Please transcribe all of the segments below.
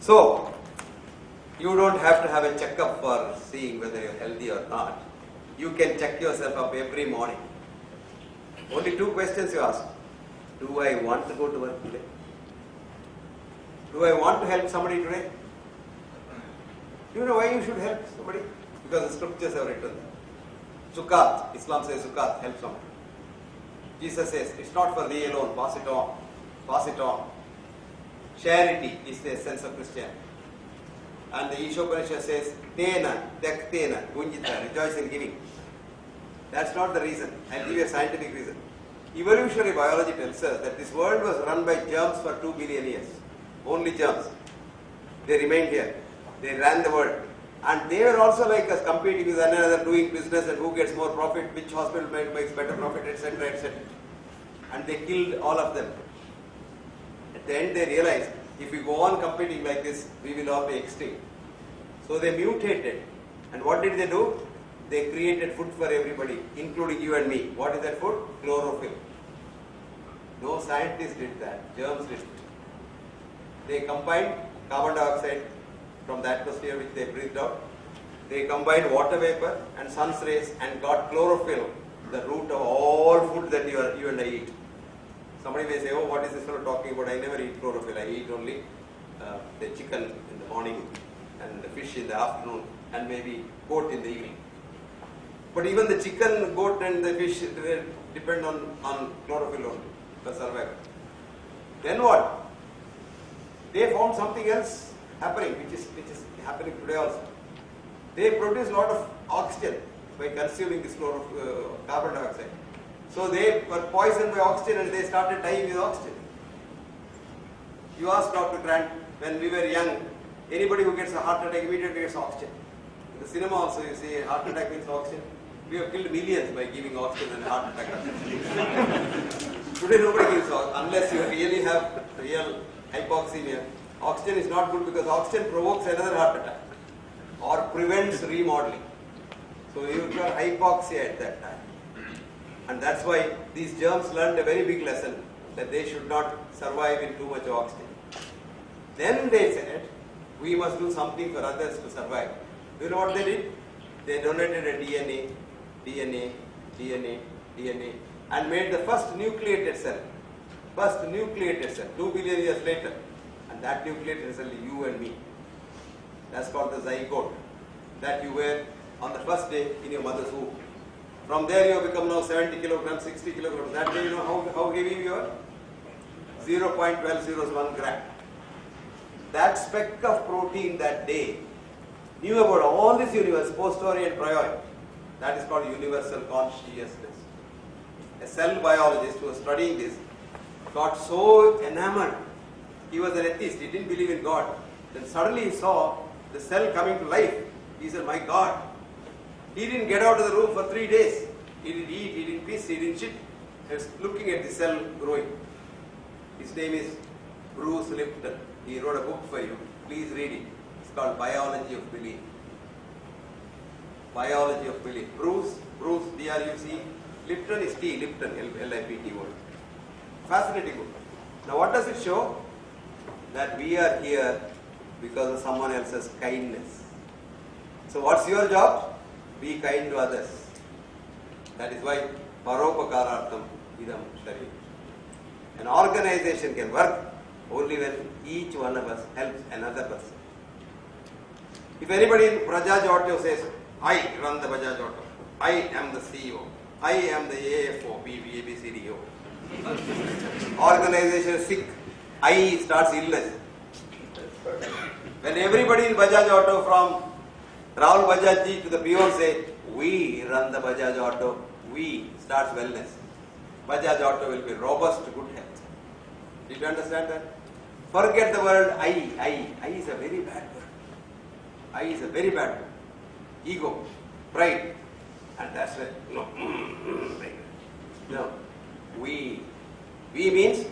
So, you don't have to have a checkup for seeing whether you're healthy or not. You can check yourself up every morning. Only two questions you ask. Do I want to go to work today? Do I want to help somebody today? Do you know why you should help somebody? Because the scriptures have written that. Zukat, Islam says Zukat, help somebody. Jesus says, it's not for thee alone, pass it on. Pass it on. Charity is the essence of Christianity. And the Ishopanishad says, Tena, Tektena, Gunjita, rejoice in giving. That's not the reason. I'll give you a scientific reason. Evolutionary biology tells us that this world was run by germs for 2 billion years. Only germs. They remained here. They ran the world. And they were also like us, competing with one another, doing business and who gets more profit, which hospital makes better profit, etc., etc. And they killed all of them. At the end they realized, if we go on competing like this, we will all be extinct. So they mutated. And what did they do? They created food for everybody, including you and me. What is that food? Chlorophyll. No scientist did that. Germs did it. They combined carbon dioxide from the atmosphere which they breathed out. They combined water vapor and sun's rays and got chlorophyll, the root of all food that you and I eat. Somebody may say, oh, what is this fellow talking about? I never eat chlorophyll. I eat only the chicken in the morning and the fish in the afternoon and maybe goat in the evening. But even the chicken, goat and the fish depend on chlorophyll only for survival. Then what? They found something else happening, which is happening today also. They produce a lot of oxygen by consuming this carbon dioxide. So they were poisoned by oxygen and they started dying with oxygen. You ask Dr. Grant, when we were young, anybody who gets a heart attack immediately gets oxygen. In the cinema also you see a heart attack means oxygen. We have killed millions by giving oxygen and heart attack. Today nobody gives oxygen unless you really have real hypoxemia. Oxygen is not good because oxygen provokes another heart attack or prevents remodeling. So you got hypoxia at that time. And that's why these germs learned a very big lesson that they should not survive in too much oxygen. Then they said, we must do something for others to survive. You know what they did? They donated a DNA, and made the first nucleated cell. 2 billion years later. And that nucleated cell is you and me. That's called the zygote. That you were on the first day in your mother's womb. From there you have become now 70 kilograms, 60 kilograms. That day you know how heavy you are? 0.1201 gram. That speck of protein that day knew about all this universe, posteriori and priori. That is called universal consciousness. A cell biologist who was studying this got so enamored. He was an atheist, he didn't believe in God. Then suddenly he saw the cell coming to life. He said, my God. He didn't get out of the room for 3 days. He didn't eat, he didn't piss, he didn't shit. He was looking at the cell growing. His name is Bruce Lipton. He wrote a book for you. Please read it. It's called Biology of Belief. Biology of Belief. Bruce, D-R-U-C. Lipton is T, Lipton, L-I-P-T word. Fascinating book. Now what does it show? That we are here because of someone else's kindness. So what's your job? Be kind to others. That is why Paropakarartham idam sharir. An organization can work only when each one of us helps another person. If anybody in Bajaj Auto says, I run the Bajaj Auto, I am the CEO, I am the AFO, BBABCDO. Organization is sick, I starts illness. When everybody in Bajaj Auto from Rahul Bajaj ji to the peon say, we run the Bajaj Auto, we starts wellness. Bajaj Auto will be robust, good health. Did you understand that? Forget the word I. I is a very bad word. I is a very bad word. Ego, pride. And that's why, no. We means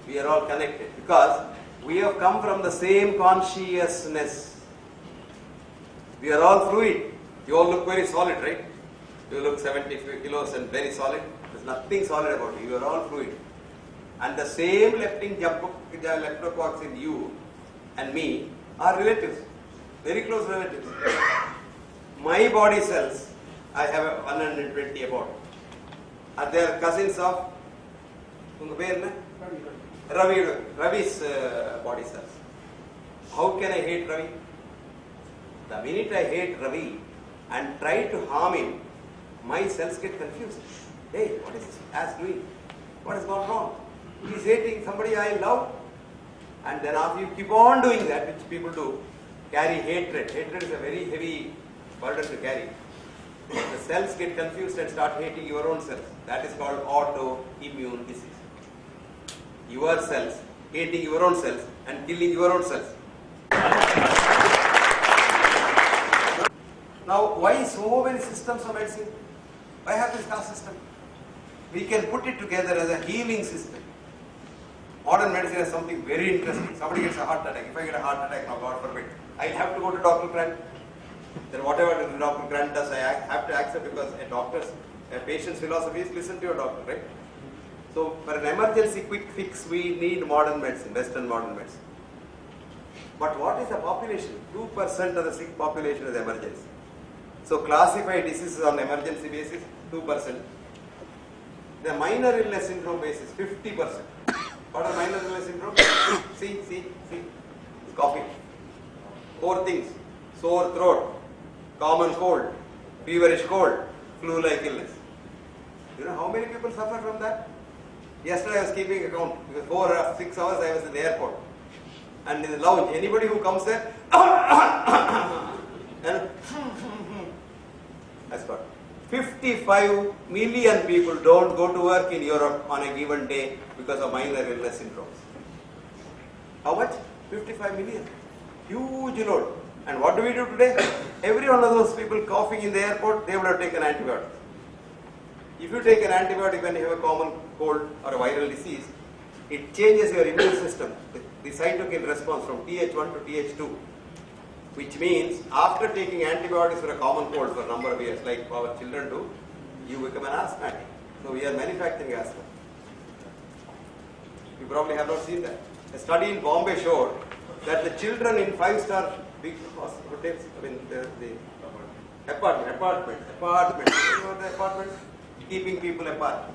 we are all connected because we have come from the same consciousness. We are all fluid. You all look very solid, right? You look 70 kilos and very solid. There's nothing solid about you. You are all fluid. And the same leptin leptococcus in you and me are relatives, very close relatives. My body cells, I have a 120 about. Are they cousins of Ravi's body cells? How can I hate Ravi? The minute I hate Ravi and try to harm him, my cells get confused. Hey, what is this ass doing? What has gone wrong? He is hating somebody I love. And then after you keep on doing that, which people do, carry hatred. Hatred is a very heavy burden to carry. The cells get confused and start hating your own cells. That is called autoimmune disease. Your cells hating your own cells and killing your own cells. Now, why so many systems of medicine? Why have this caste system? We can put it together as a healing system. Modern medicine has something very interesting. Somebody gets a heart attack. If I get a heart attack, now God forbid, I have to go to Dr. Grant. Then whatever Dr. Grant does, I have to accept, because a patient's philosophy is listen to your doctor, right? So for an emergency quick fix, we need modern medicine, Western modern medicine. But what is the population? 2% of the sick population is emergency. So classify diseases on emergency basis, 2%. The minor illness syndrome basis, 50%. What are minor illness syndrome? See. Coughing. 4 things. Sore throat, common cold, feverish cold, flu-like illness. You know how many people suffer from that? Yesterday I was keeping account, because 4 or 6 hours I was in the airport. And in the lounge, anybody who comes there, and that's what. 55 million people don't go to work in Europe on a given day because of minor illness syndromes. How much? 55 million. Huge load. And what do we do today? Every one of those people coughing in the airport, they would have taken antibiotic. If you take an antibiotic when you have a common cold or a viral disease, it changes your immune system, the cytokine response from Th1 to Th2. Which means after taking antibiotics for a common cold for a number of years, like our children do, you become an asthmatic. So we are manufacturing asthma. You probably have not seen that. A study in Bombay showed that the children in 5-star big hotels, the apartments, you know the apartments? Keeping people apart.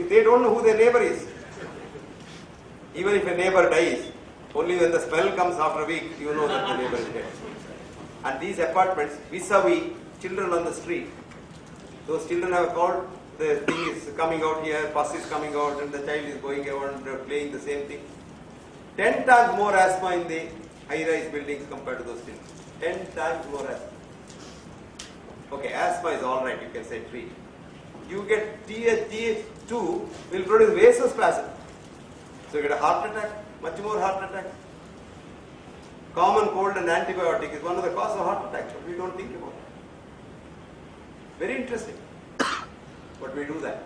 They don't know who their neighbor is. Even if a neighbor dies, only when the smell comes after a week, you know that the neighbor is dead. And these apartments, vis-a-vis children on the street, those children have called, the thing is coming out here, pus is coming out, and the child is going around playing the same thing. 10 times more asthma in the high-rise buildings compared to those children. 10 times more asthma. Okay, asthma is alright, you can say treat. You get Th2 will produce vasospasm. So you get a heart attack, much more heart attack. Common cold and antibiotic is one of the causes of heart attack, but we don't think about it. Very interesting. But we do that.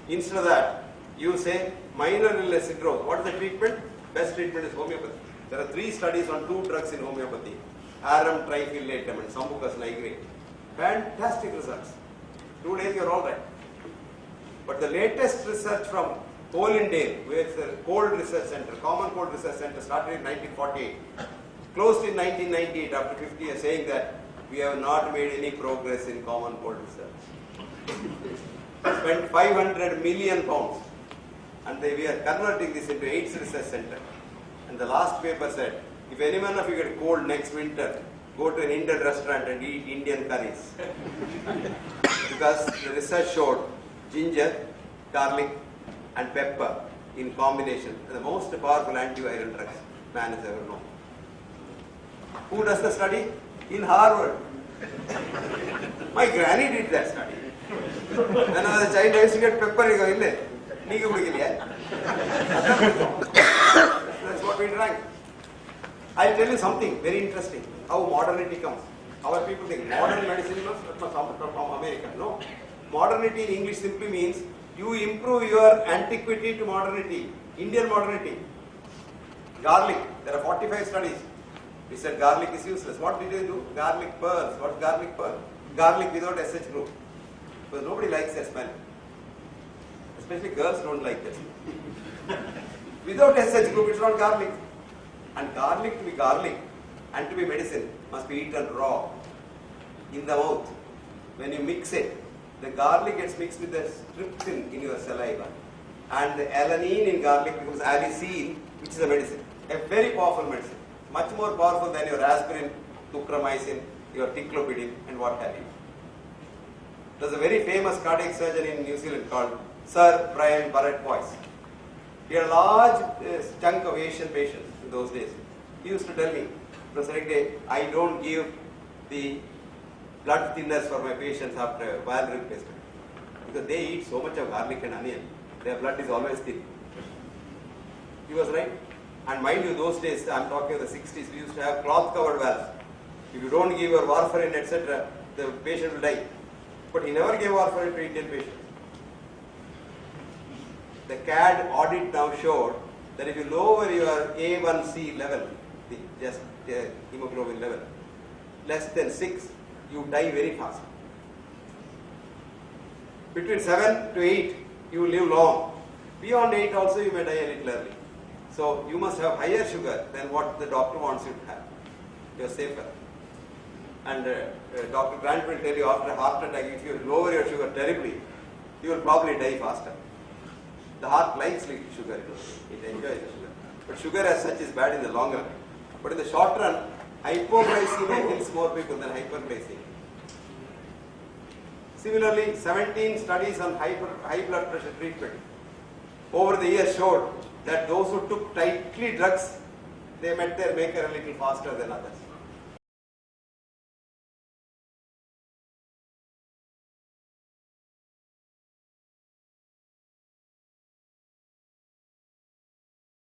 Instead of that, you say minor illness syndrome. What is the treatment? Best treatment is homeopathy. There are 3 studies on 2 drugs in homeopathy. Arum triphylatum and Sambucus nigrate. Fantastic results. 2 days you are all right. But the latest research from Colindale, where it's a cold research center, common cold research center, started in 1948, closed in 1998 after 50 years, saying that we have not made any progress in common cold research. Spent 500 million pounds, and we are converting this into AIDS research center. And the last paper said, if any one of you get cold next winter, go to an Indian restaurant and eat Indian curries. Because the research showed ginger, garlic and pepper in combination are the most powerful antiviral drugs man has ever known. Who does the study? In Harvard. My granny did that study. When I was a child, I used to get pepper. That's what we drank. I'll tell you something very interesting. How modernity comes. Our people think modern medicine must come from America. No. Modernity in English simply means you improve your antiquity to modernity. Indian modernity. Garlic. There are 45 studies. We said garlic is useless. What did they do? Garlic pearls. What is garlic pearl? Garlic without SH group. Because nobody likes that smell. Especially girls don't like this. Without SH group, it's not garlic. And garlic to be garlic and to be medicine must be eaten raw in the mouth. When you mix it, the garlic gets mixed with the trypsin in your saliva. And the alanine in garlic becomes allicin, which is a medicine. A very powerful medicine. Much more powerful than your aspirin, tucramycin, your ticlopidine, and what have you. There's a very famous cardiac surgeon in New Zealand called Sir Brian Barrett Boyce. He had a large chunk of Asian patients in those days. He used to tell me, Professor Hegde, I don't give the blood thinners for my patients after valve replacement because they eat so much of garlic and onion, their blood is always thin. He was right. And mind you, those days, I'm talking of the 60s, we used to have cloth covered valves. If you don't give your warfarin, etc., the patient will die. But he never gave warfarin to Indian patients. The CAD audit now showed that if you lower your A1C level, just hemoglobin level, less than 6, you die very fast. Between 7 to 8, you live long. Beyond 8 also, you may die a little early. So you must have higher sugar than what the doctor wants you to have. You are safer. And Dr. Grant will tell you after a heart attack, if you lower your sugar terribly, you will probably die faster. The heart likes little sugar, it enjoys the sugar. But sugar as such is bad in the long run. But in the short run, hypoglycemia kills more people than hyperglycemia. Similarly, 17 studies on high blood pressure treatment over the years showed that those who took tightly drugs, they met their maker a little faster than others.